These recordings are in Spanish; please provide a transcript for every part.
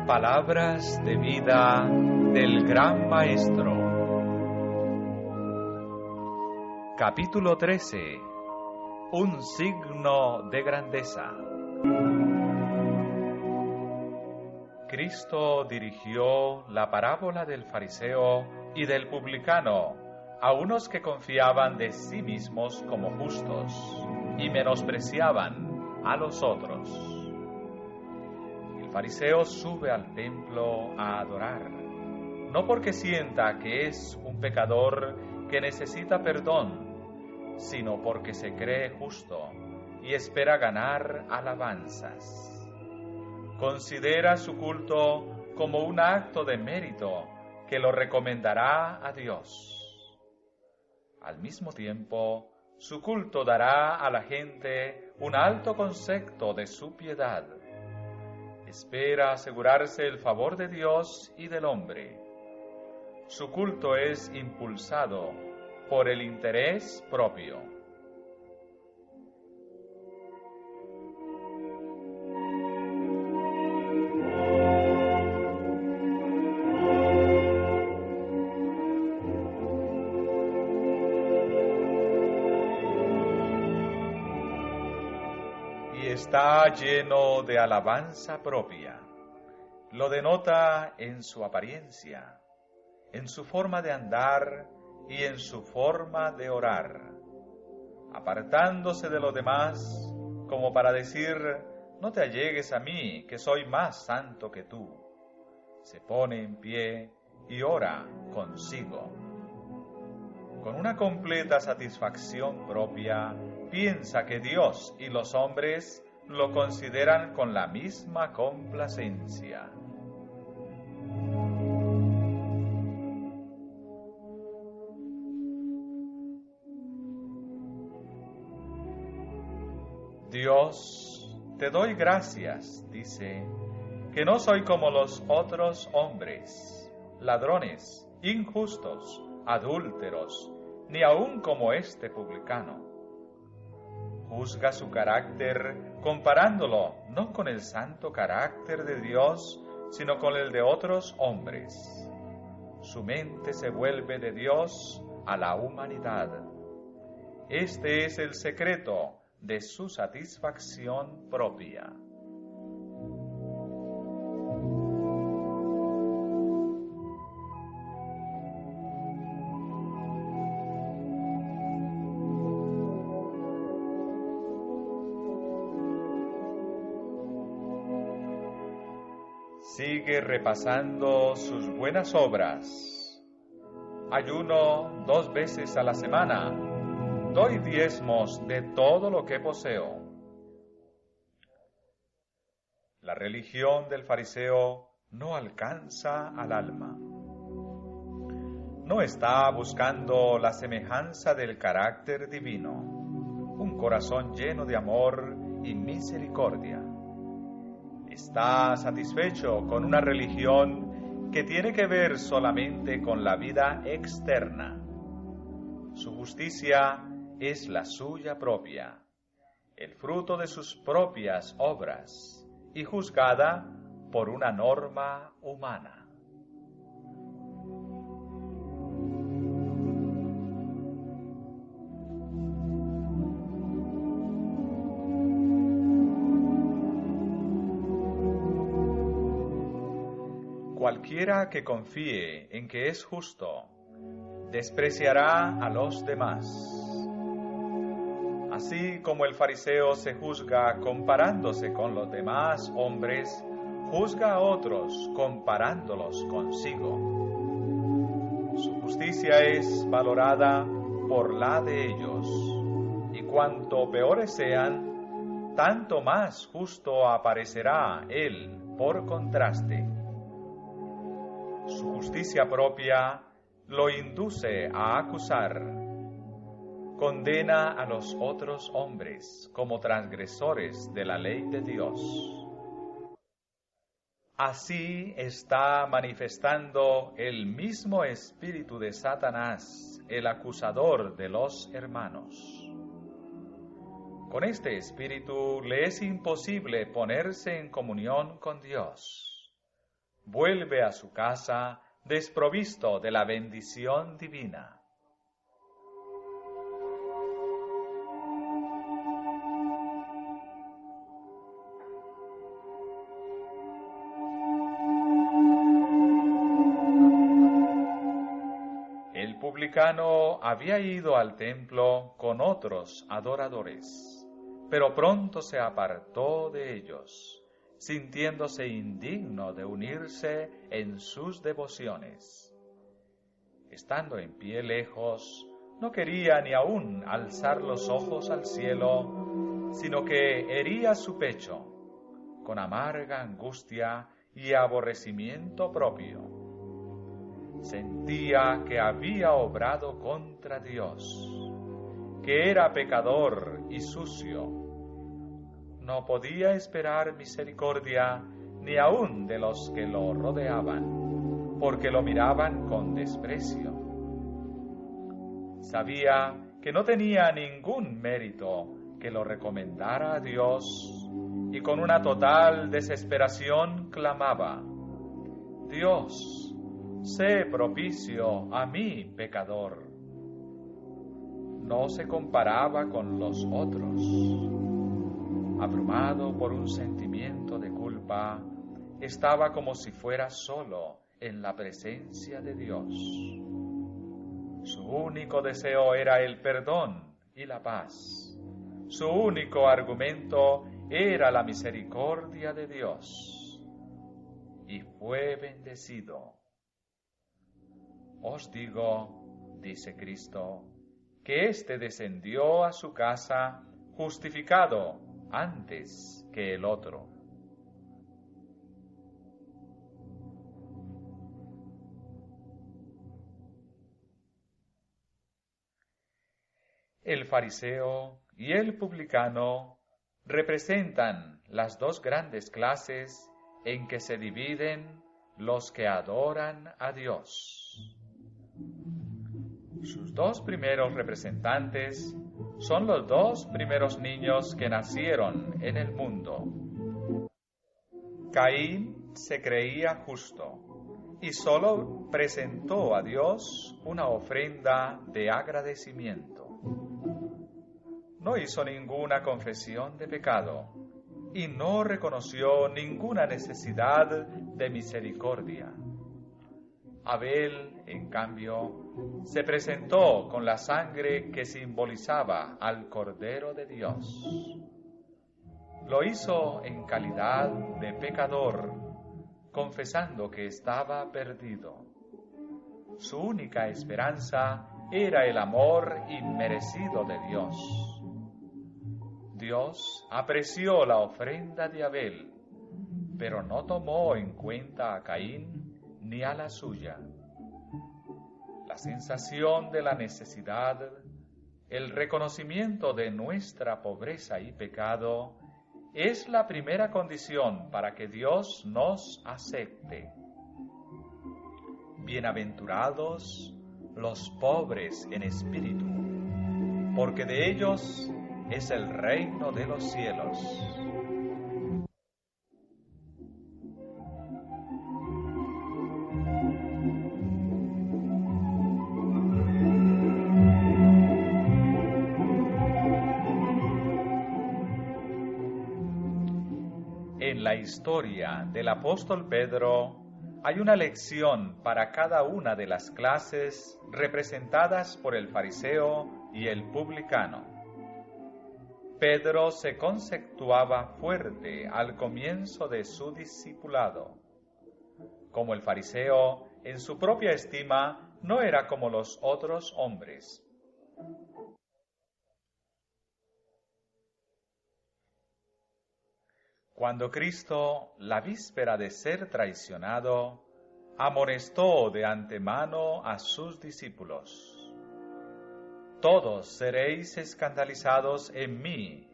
Palabras de vida del Gran Maestro. Capítulo 13. Un signo de grandeza. Cristo dirigió la parábola del fariseo y del publicano a unos que confiaban de sí mismos como justos y menospreciaban a los otros. El fariseo sube al templo a adorar, no porque sienta que es un pecador que necesita perdón, sino porque se cree justo y espera ganar alabanzas. Considera su culto como un acto de mérito que lo recomendará a Dios. Al mismo tiempo, su culto dará a la gente un alto concepto de su piedad. Espera asegurarse el favor de Dios y del hombre. Su culto es impulsado por el interés propio. Está lleno de alabanza propia. Lo denota en su apariencia, en su forma de andar y en su forma de orar, apartándose de los demás como para decir: no te allegues a mí, que soy más santo que tú. Se pone en pie y ora consigo. Con una completa satisfacción propia, piensa que Dios y los hombres lo consideran con la misma complacencia. Dios, te doy gracias, dice, que no soy como los otros hombres, ladrones, injustos, adúlteros, ni aun como este publicano. Juzga su carácter comparándolo no con el santo carácter de Dios, sino con el de otros hombres. Su mente se vuelve de Dios a la humanidad. Este es el secreto de su satisfacción propia. Sigue repasando sus buenas obras. Ayuno 2 veces a la semana. Doy diezmos de todo lo que poseo. La religión del fariseo no alcanza al alma. No está buscando la semejanza del carácter divino, un corazón lleno de amor y misericordia. Está satisfecho con una religión que tiene que ver solamente con la vida externa. Su justicia es la suya propia, el fruto de sus propias obras y juzgada por una norma humana. Cualquiera que confíe en que es justo, despreciará a los demás. Así como el fariseo se juzga comparándose con los demás hombres, juzga a otros comparándolos consigo. Su justicia es valorada por la de ellos, y cuanto peores sean, tanto más justo aparecerá él por contraste. Su justicia propia lo induce a acusar. Condena a los otros hombres como transgresores de la ley de Dios. Así está manifestando el mismo espíritu de Satanás, el acusador de los hermanos. Con este espíritu le es imposible ponerse en comunión con Dios. vuelve a su casa desprovisto de la bendición divina. El publicano había ido al templo con otros adoradores, pero pronto se apartó de ellos, sintiéndose indigno de unirse en sus devociones. Estando en pie lejos, no quería ni aún alzar los ojos al cielo, sino que hería su pecho con amarga angustia y aborrecimiento propio. Sentía que había obrado contra Dios, que era pecador y sucio. No podía esperar misericordia ni aun de los que lo rodeaban, porque lo miraban con desprecio. Sabía que no tenía ningún mérito que lo recomendara a Dios, y con una total desesperación clamaba: Dios, sé propicio a mí, pecador. No se comparaba con los otros. Abrumado por un sentimiento de culpa, estaba como si fuera solo en la presencia de Dios. Su único deseo era el perdón y la paz. Su único argumento era la misericordia de Dios. Y fue bendecido. Os digo, dice Cristo, que éste descendió a su casa justificado antes que el otro. El fariseo y el publicano representan las dos grandes clases en que se dividen los que adoran a Dios. Sus dos primeros representantes son los dos primeros niños que nacieron en el mundo. Caín se creía justo y solo presentó a Dios una ofrenda de agradecimiento. No hizo ninguna confesión de pecado y no reconoció ninguna necesidad de misericordia. Abel, en cambio, se presentó con la sangre que simbolizaba al Cordero de Dios. Lo hizo en calidad de pecador, confesando que estaba perdido. Su única esperanza era el amor inmerecido de Dios. Dios apreció la ofrenda de Abel, pero no tomó en cuenta a Caín ni a la suya. La sensación de la necesidad, el reconocimiento de nuestra pobreza y pecado, es la primera condición para que Dios nos acepte. Bienaventurados los pobres en espíritu, porque de ellos es el reino de los cielos. En la historia del apóstol Pedro hay una lección para cada una de las clases representadas por el fariseo y el publicano. Pedro se conceptuaba fuerte al comienzo de su discipulado. Como el fariseo, en su propia estima, no era como los otros hombres. Cuando Cristo, la víspera de ser traicionado, amonestó de antemano a sus discípulos: todos seréis escandalizados en mí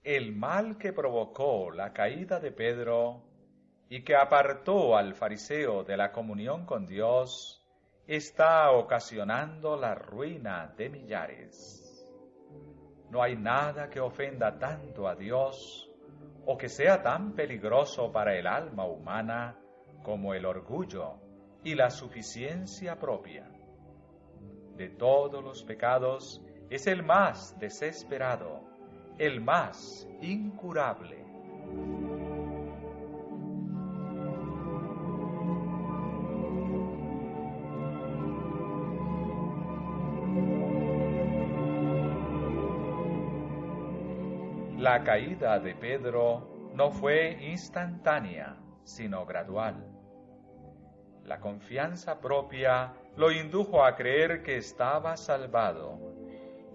el mal que provocó la caída de Pedro y que apartó al fariseo de la comunión con Dios, está ocasionando la ruina de millares. No hay nada que ofenda tanto a Dios o que sea tan peligroso para el alma humana como el orgullo y la suficiencia propia. De todos los pecados es el más desesperado, el más incurable. La caída de Pedro no fue instantánea, sino gradual. La confianza propia lo indujo a creer que estaba salvado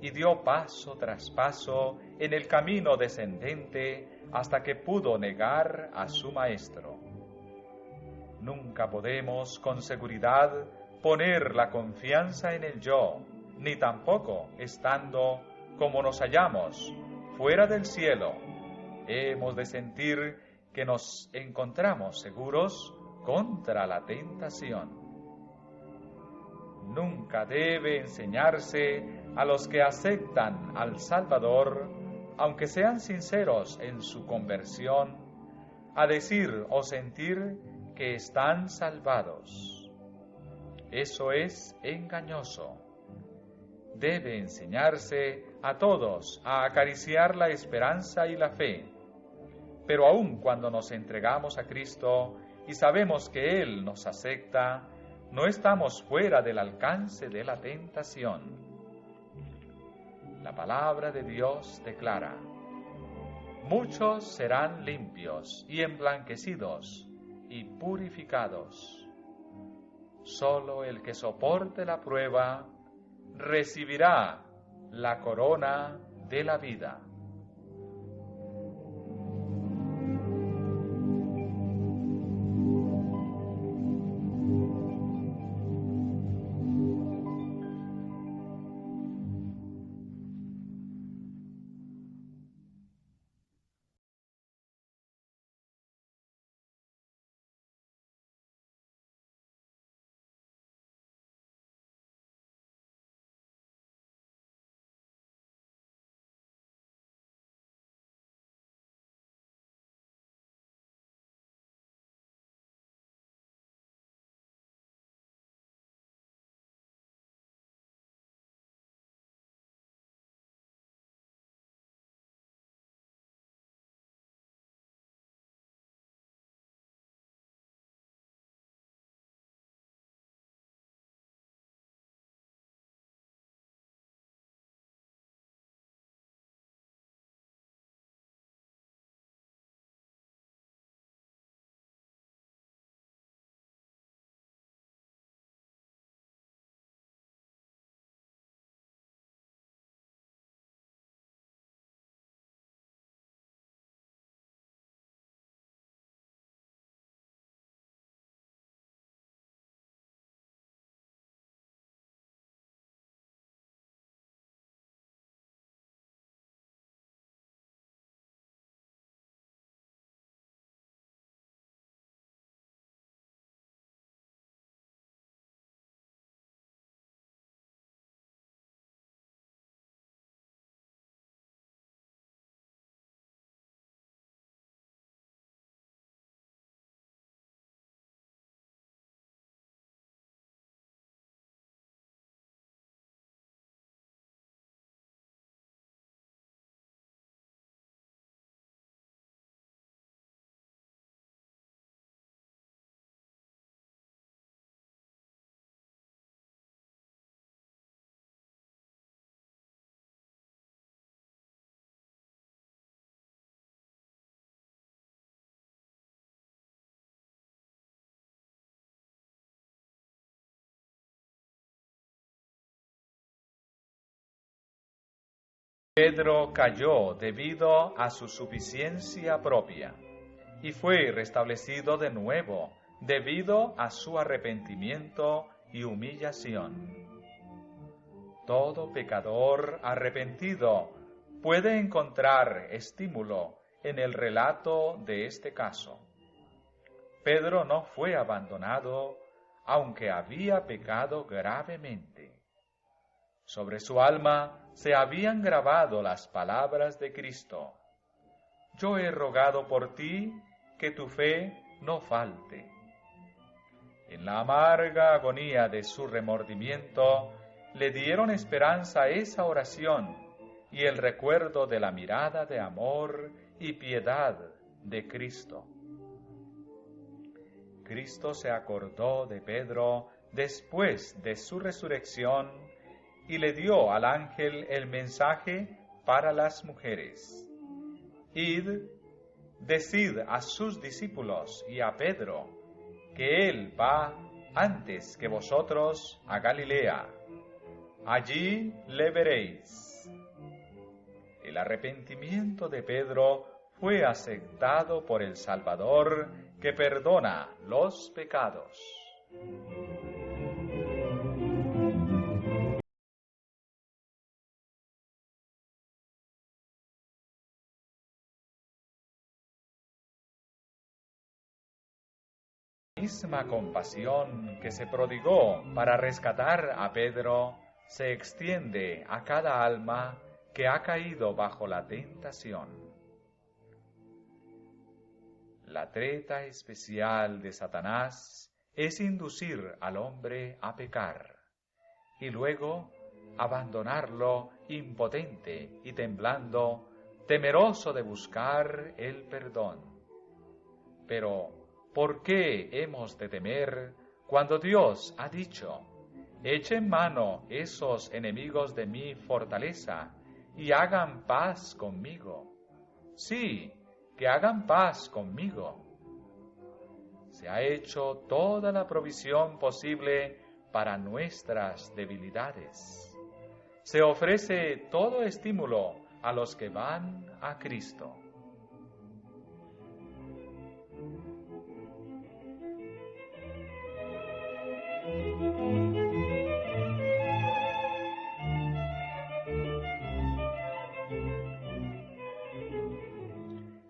y dio paso tras paso en el camino descendente hasta que pudo negar a su maestro. Nunca podemos con seguridad poner la confianza en el yo, ni tampoco estando como nos hallamos fuera del cielo, hemos de sentir que nos encontramos seguros contra la tentación. Nunca debe enseñarse a los que aceptan al Salvador, aunque sean sinceros en su conversión, a decir o sentir que están salvados. Eso es engañoso. Debe enseñarse a todos a acariciar la esperanza y la fe, pero aun cuando nos entregamos a Cristo y sabemos que Él nos acepta, no estamos fuera del alcance de la tentación. La palabra de Dios declara: muchos serán limpios y emblanquecidos y purificados. Solo el que soporte la prueba recibirá la corona de la vida. Pedro cayó debido a su suficiencia propia y fue restablecido de nuevo debido a su arrepentimiento y humillación. Todo pecador arrepentido puede encontrar estímulo en el relato de este caso. Pedro no fue abandonado, aunque había pecado gravemente. Sobre su alma se habían grabado las palabras de Cristo: yo he rogado por ti que tu fe no falte. En la amarga agonía de su remordimiento, le dieron esperanza esa oración y el recuerdo de la mirada de amor y piedad de Cristo. Cristo se acordó de Pedro después de su resurrección y le dio al ángel el mensaje para las mujeres: id, decid a sus discípulos y a Pedro que él va antes que vosotros a Galilea. Allí le veréis. El arrepentimiento de Pedro fue aceptado por el Salvador, que perdona los pecados. La misma compasión que se prodigó para rescatar a Pedro se extiende a cada alma que ha caído bajo la tentación. La treta especial de Satanás es inducir al hombre a pecar y luego abandonarlo impotente y temblando, temeroso de buscar el perdón. Pero, ¿por qué hemos de temer cuando Dios ha dicho: echen mano esos enemigos de mi fortaleza y hagan paz conmigo? Sí, que hagan paz conmigo. Se ha hecho toda la provisión posible para nuestras debilidades. Se ofrece todo estímulo a los que van a Cristo.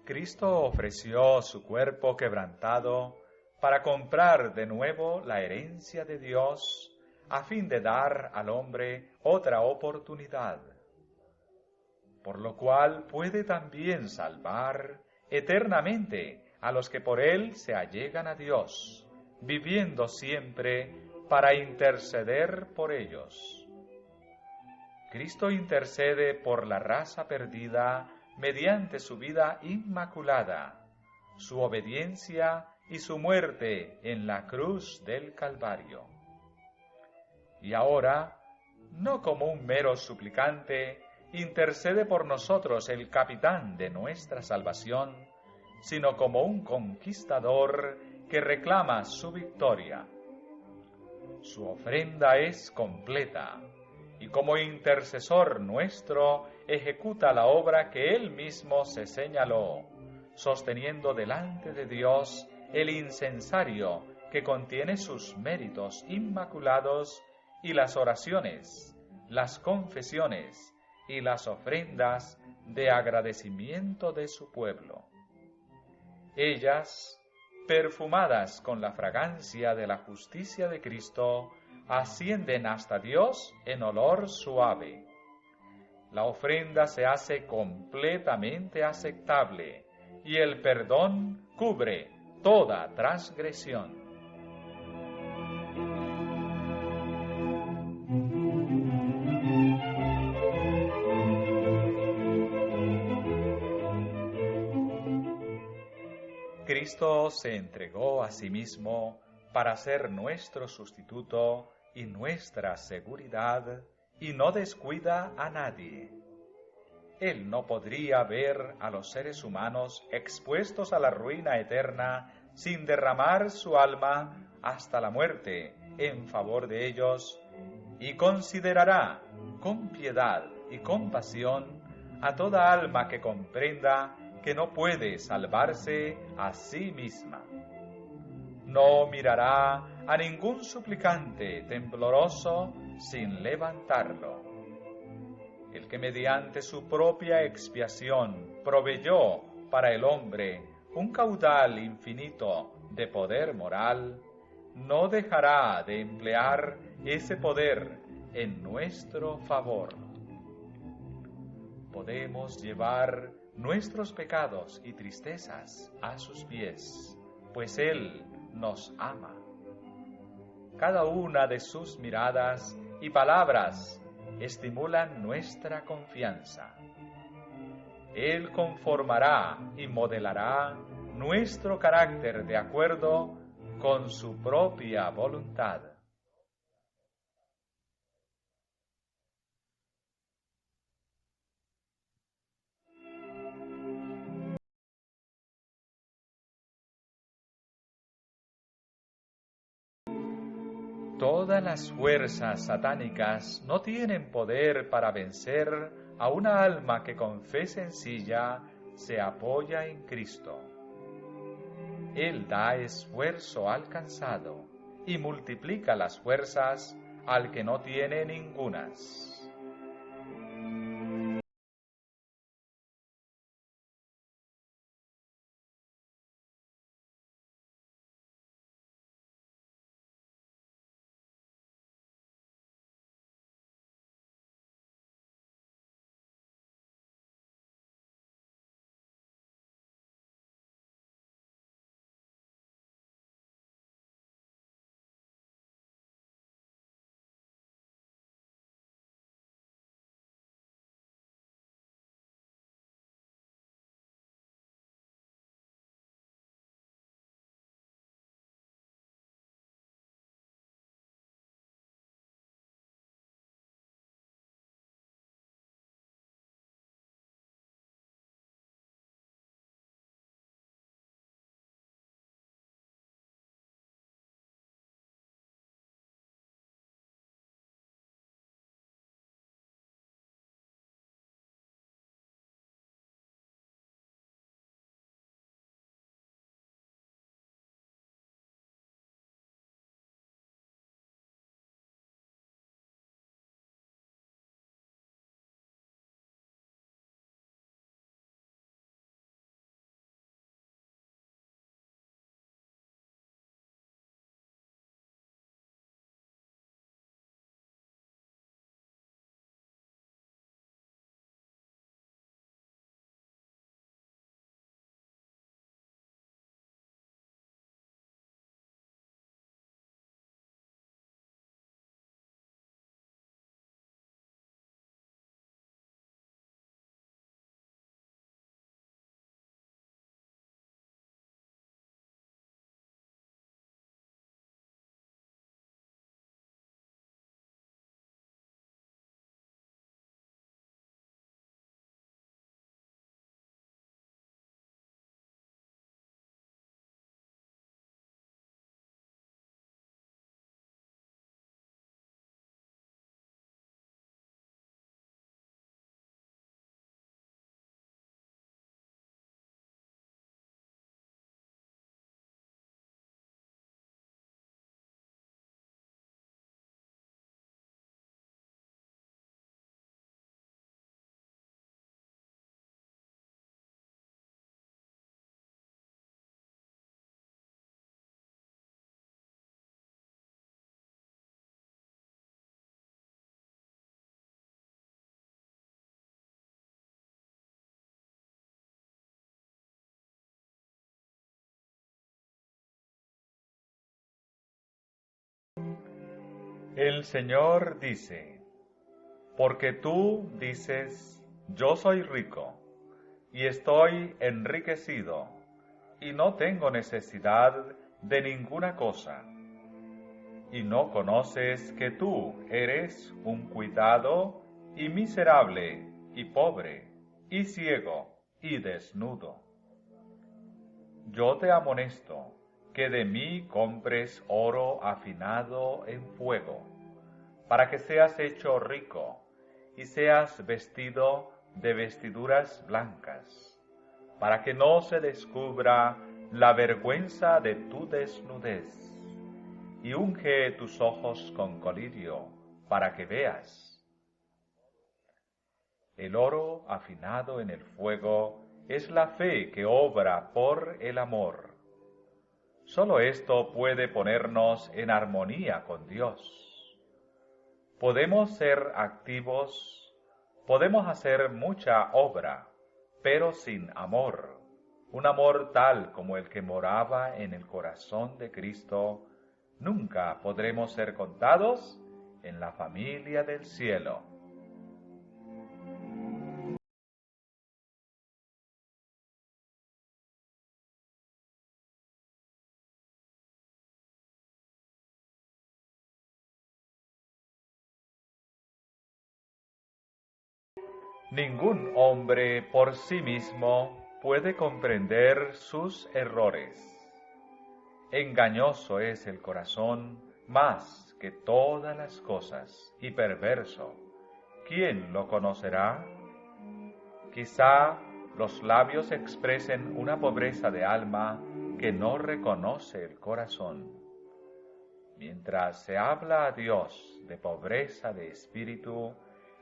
Cristo ofreció su cuerpo quebrantado para comprar de nuevo la herencia de Dios, a fin de dar al hombre otra oportunidad, por lo cual puede también salvar eternamente a los que por él se allegan a Dios, viviendo siempre para interceder por ellos. Cristo intercede por la raza perdida mediante su vida inmaculada, su obediencia y su muerte en la cruz del Calvario. Y ahora, no como un mero suplicante, intercede por nosotros el capitán de nuestra salvación, sino como un conquistador que reclama su victoria. Su ofrenda es completa, y como intercesor nuestro ejecuta la obra que él mismo se señaló, sosteniendo delante de Dios el incensario que contiene sus méritos inmaculados y las oraciones, las confesiones y las ofrendas de agradecimiento de su pueblo. Ellas, perfumadas con la fragancia de la justicia de Cristo, ascienden hasta Dios en olor suave. La ofrenda se hace completamente aceptable y el perdón cubre toda transgresión. Cristo se entregó a sí mismo para ser nuestro sustituto y nuestra seguridad, y no descuida a nadie. Él no podría ver a los seres humanos expuestos a la ruina eterna sin derramar su alma hasta la muerte en favor de ellos, y considerará con piedad y compasión a toda alma que comprenda que no puede salvarse a sí misma. No mirará a ningún suplicante tembloroso sin levantarlo. el que mediante su propia expiación proveyó para el hombre un caudal infinito de poder moral, no dejará de emplear ese poder en nuestro favor. Podemos llevar nuestros pecados y tristezas a sus pies, pues Él nos ama. Cada una de sus miradas y palabras estimulan nuestra confianza. Él conformará y modelará nuestro carácter de acuerdo con su propia voluntad. Todas las fuerzas satánicas no tienen poder para vencer a una alma que con fe sencilla se apoya en Cristo. Él da esfuerzo al cansado y multiplica las fuerzas al que no tiene ningunas. El Señor dice: porque tú dices, yo soy rico, y estoy enriquecido, y no tengo necesidad de ninguna cosa, y no conoces que tú eres un cuitado y miserable, y pobre, y ciego, y desnudo. Yo te amonesto que de mí compres oro afinado en fuego, para que seas hecho rico, y seas vestido de vestiduras blancas, para que no se descubra la vergüenza de tu desnudez, y unge tus ojos con colirio, para que veas. El oro afinado en el fuego es la fe que obra por el amor. Solo esto puede ponernos en armonía con Dios. Podemos ser activos, podemos hacer mucha obra, pero sin amor, un amor tal como el que moraba en el corazón de Cristo, nunca podremos ser contados en la familia del cielo. Ningún hombre por sí mismo puede comprender sus errores. Engañoso es el corazón más que todas las cosas y perverso. ¿Quién lo conocerá? Quizá los labios expresen una pobreza de alma que no reconoce el corazón. Mientras se habla a Dios de pobreza de espíritu,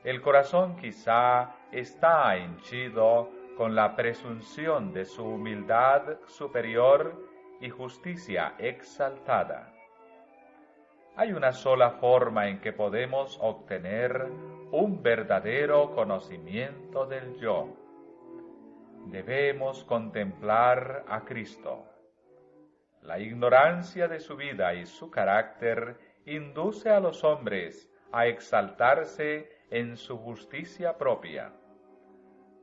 el corazón quizá está henchido con la presunción de su humildad superior y justicia exaltada. Hay una sola forma en que podemos obtener un verdadero conocimiento del yo. Debemos contemplar a Cristo. La ignorancia de su vida y su carácter induce a los hombres a exaltarse en su justicia propia.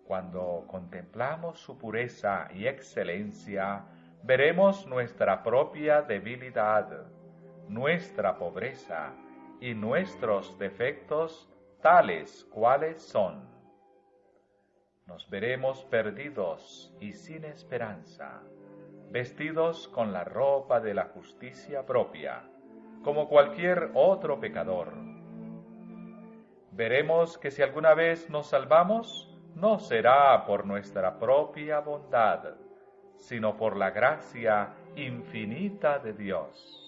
Cuando contemplamos su pureza y excelencia, veremos nuestra propia debilidad, nuestra pobreza y nuestros defectos tales cuales son. Nos veremos perdidos y sin esperanza, vestidos con la ropa de la justicia propia, como cualquier otro pecador. Veremos que si alguna vez nos salvamos, no será por nuestra propia bondad, sino por la gracia infinita de Dios.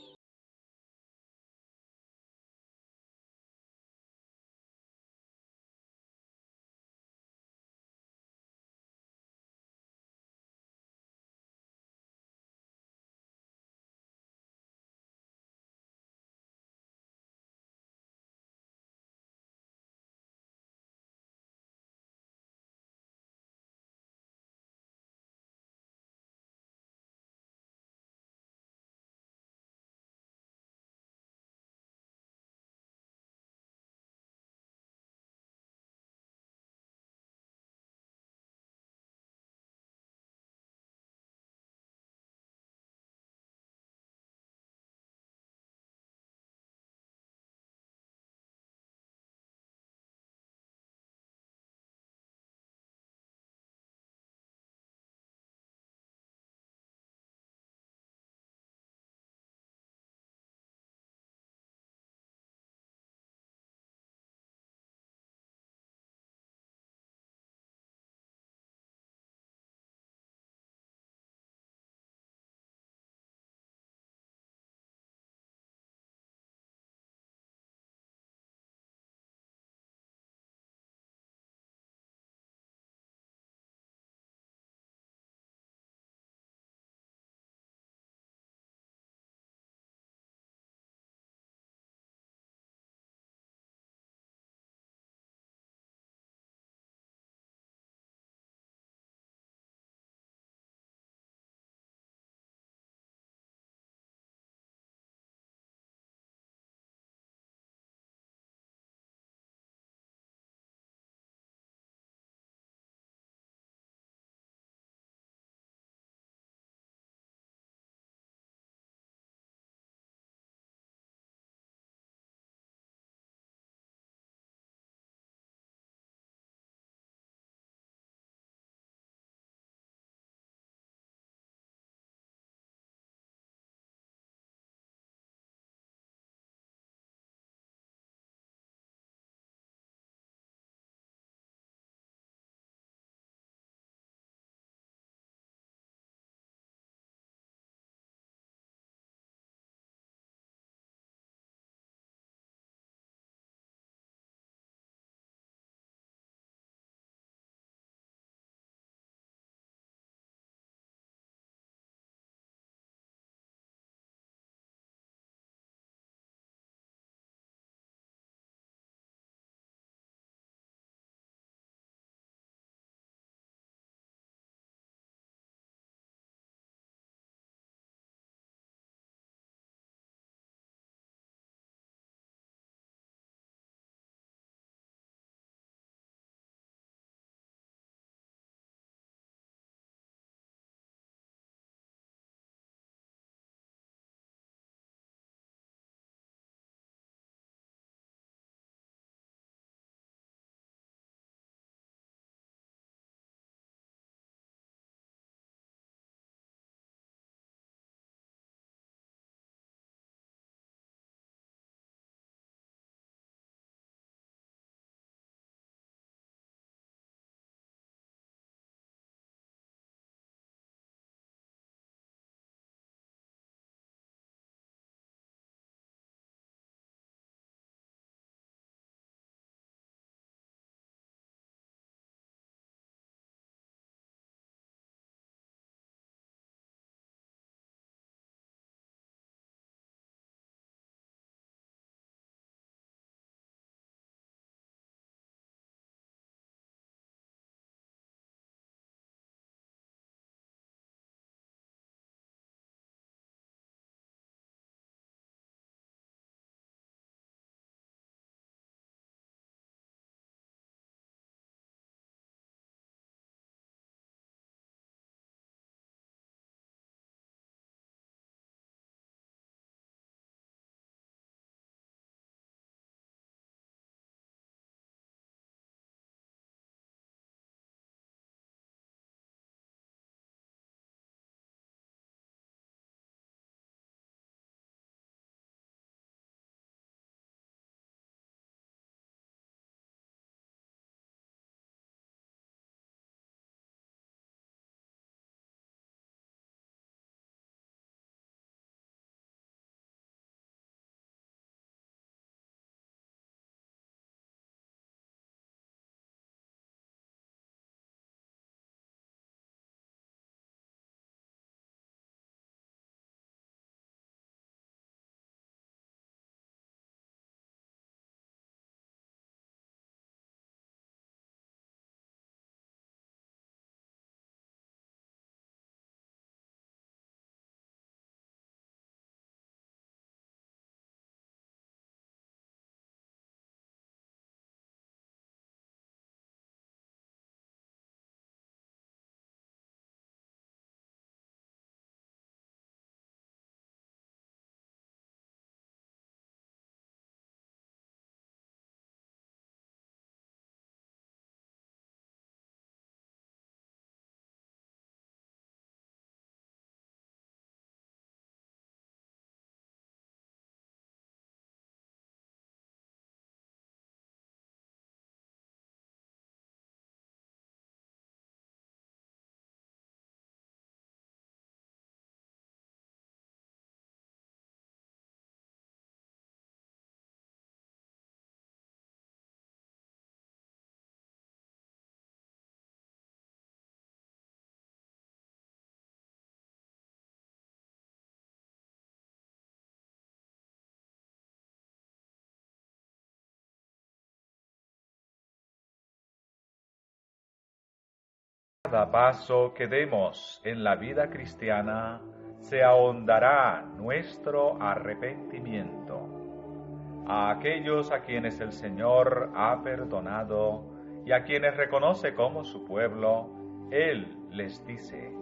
Cada paso que demos en la vida cristiana se ahondará nuestro arrepentimiento. A aquellos a quienes el Señor ha perdonado y a quienes reconoce como su pueblo, Él les dice: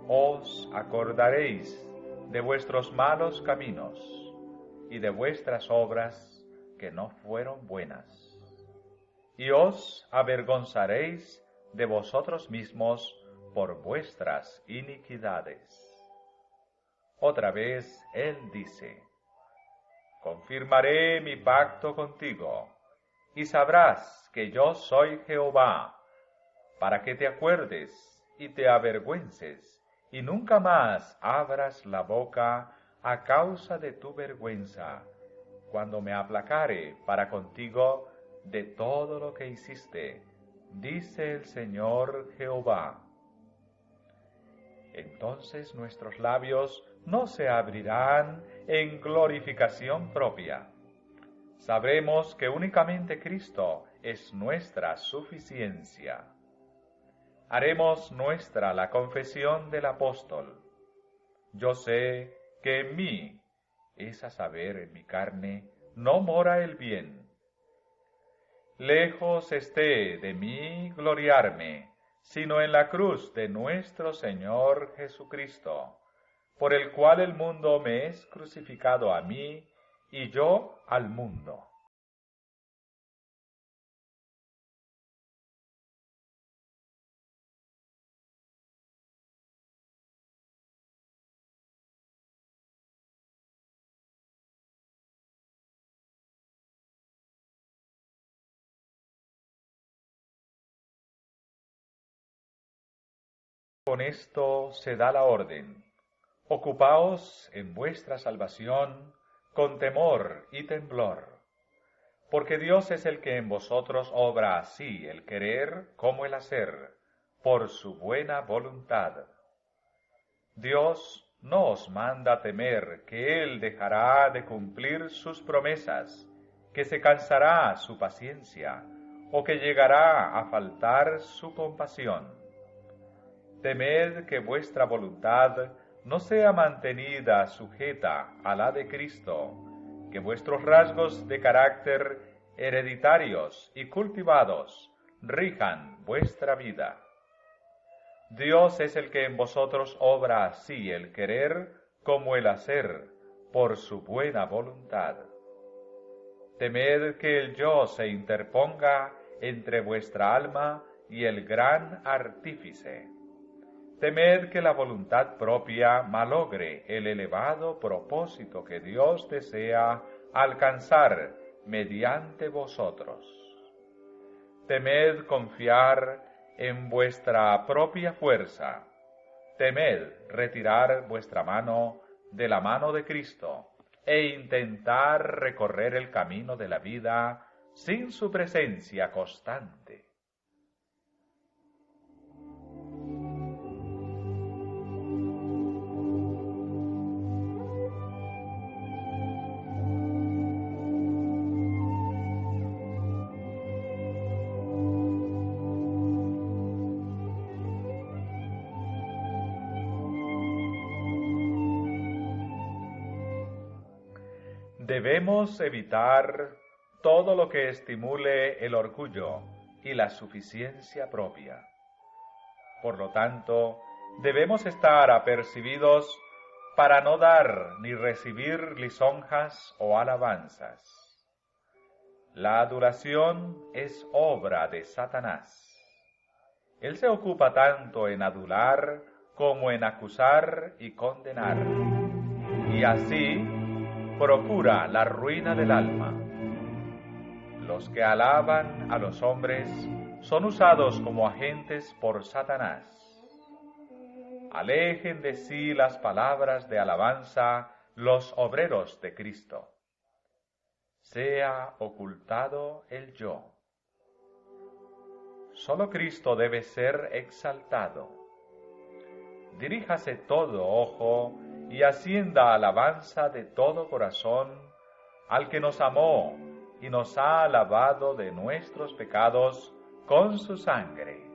os acordaréis de vuestros malos caminos y de vuestras obras que no fueron buenas, y os avergonzaréis de vosotros mismos por vuestras iniquidades. Otra vez Él dice: confirmaré mi pacto contigo, y sabrás que yo soy Jehová, para que te acuerdes y te avergüences, y nunca más abras la boca a causa de tu vergüenza, cuando me aplacare para contigo de todo lo que hiciste, dice el Señor Jehová. Entonces nuestros labios no se abrirán en glorificación propia. Sabremos que únicamente Cristo es nuestra suficiencia. Haremos nuestra la confesión del apóstol: yo sé que en mí, es a saber, en mi carne, no mora el bien. Lejos esté de mí gloriarme, sino en la cruz de nuestro Señor Jesucristo, por el cual el mundo me es crucificado a mí y yo al mundo. Con esto se da la orden: ocupaos en vuestra salvación con temor y temblor, porque Dios es el que en vosotros obra así el querer como el hacer, por su buena voluntad. Dios no os manda temer que Él dejará de cumplir sus promesas, que se cansará su paciencia, o que llegará a faltar su compasión. Temed que vuestra voluntad no sea mantenida sujeta a la de Cristo, que vuestros rasgos de carácter hereditarios y cultivados rijan vuestra vida. Dios es el que en vosotros obra así el querer como el hacer, por su buena voluntad. Temed que el yo se interponga entre vuestra alma y el gran artífice. Temed que la voluntad propia malogre el elevado propósito que Dios desea alcanzar mediante vosotros. Temed confiar en vuestra propia fuerza. Temed retirar vuestra mano de la mano de Cristo e intentar recorrer el camino de la vida sin su presencia constante. Debemos evitar todo lo que estimule el orgullo y la suficiencia propia. Por lo tanto, debemos estar apercibidos para no dar ni recibir lisonjas o alabanzas. La adulación es obra de Satanás. Él se ocupa tanto en adular como en acusar y condenar, y así procura la ruina del alma. Los que alaban a los hombres son usados como agentes por Satanás. Alejen de sí las palabras de alabanza los obreros de Cristo. Sea ocultado el yo. Solo Cristo debe ser exaltado. Diríjase todo ojo y ascienda alabanza de todo corazón al que nos amó y nos ha lavado de nuestros pecados con su sangre.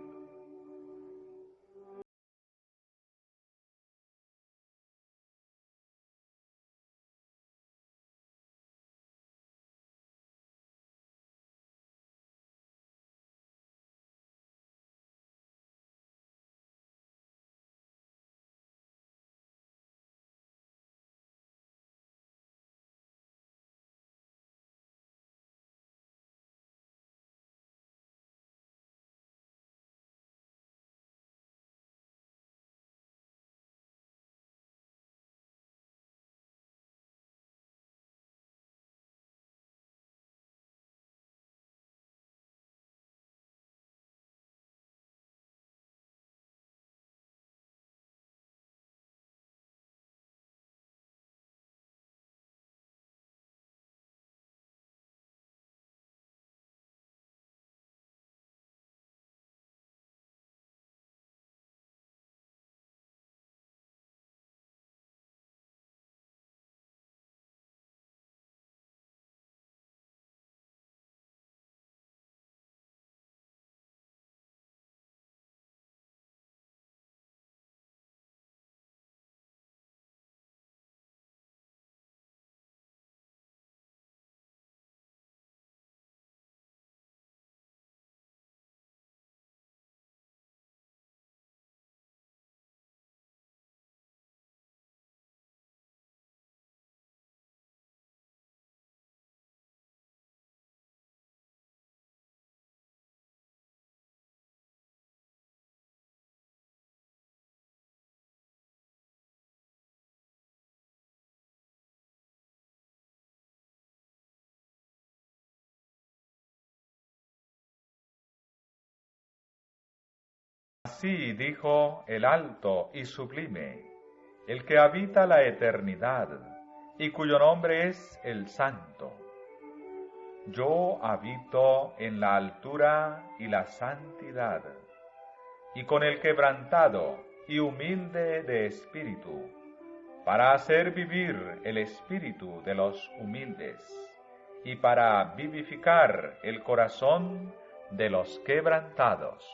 Así dijo el alto y sublime, el que habita la eternidad, y cuyo nombre es el Santo. Yo habito en la altura y la santidad, y con el quebrantado y humilde de espíritu, para hacer vivir el espíritu de los humildes, y para vivificar el corazón de los quebrantados.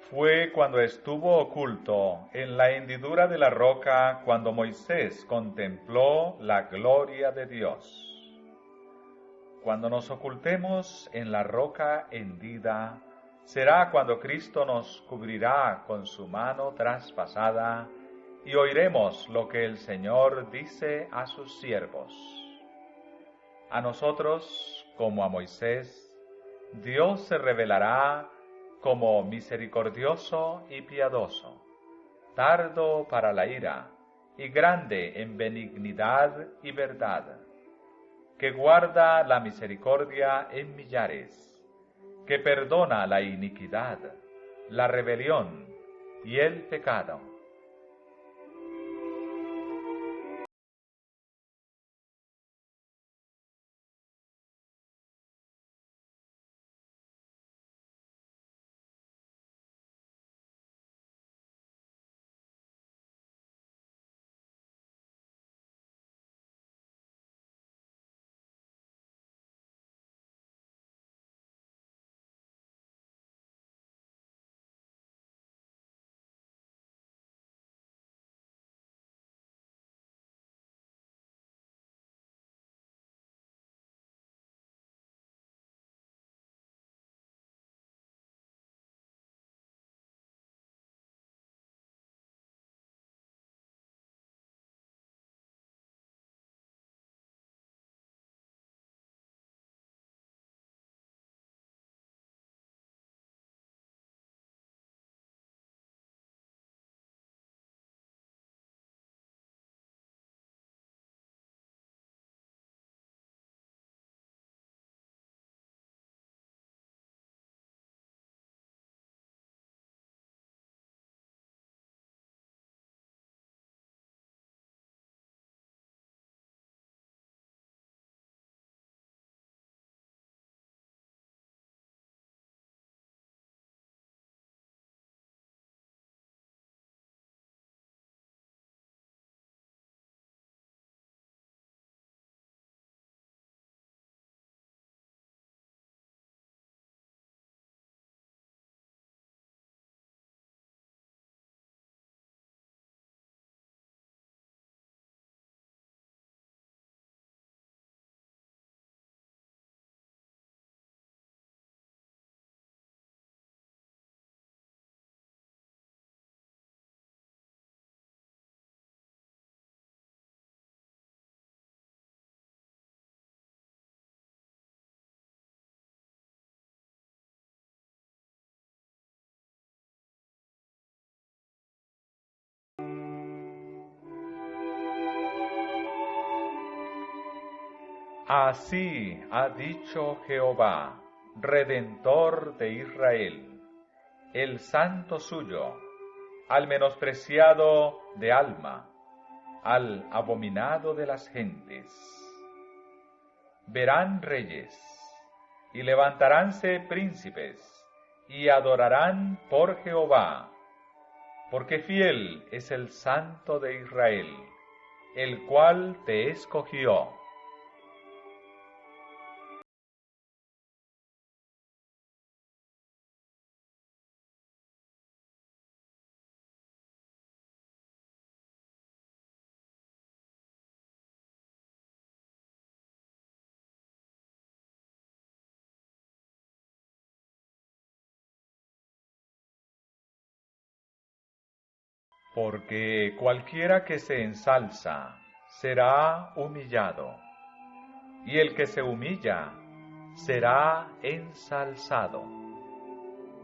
Fue cuando estuvo oculto en la hendidura de la roca cuando Moisés contempló la gloria de Dios. Cuando nos ocultemos en la roca hendida, será cuando Cristo nos cubrirá con su mano traspasada y oiremos lo que el Señor dice a sus siervos. A nosotros, como a Moisés, Dios se revelará como misericordioso y piadoso, tardo para la ira y grande en benignidad y verdad, que guarda la misericordia en millares, que perdona la iniquidad, la rebelión y el pecado. Así ha dicho Jehová, Redentor de Israel, el Santo suyo, al menospreciado de alma, al abominado de las gentes. Verán reyes, y levantaránse príncipes, y adorarán por Jehová, porque fiel es el Santo de Israel, el cual te escogió. Porque cualquiera que se ensalza será humillado, y el que se humilla será ensalzado.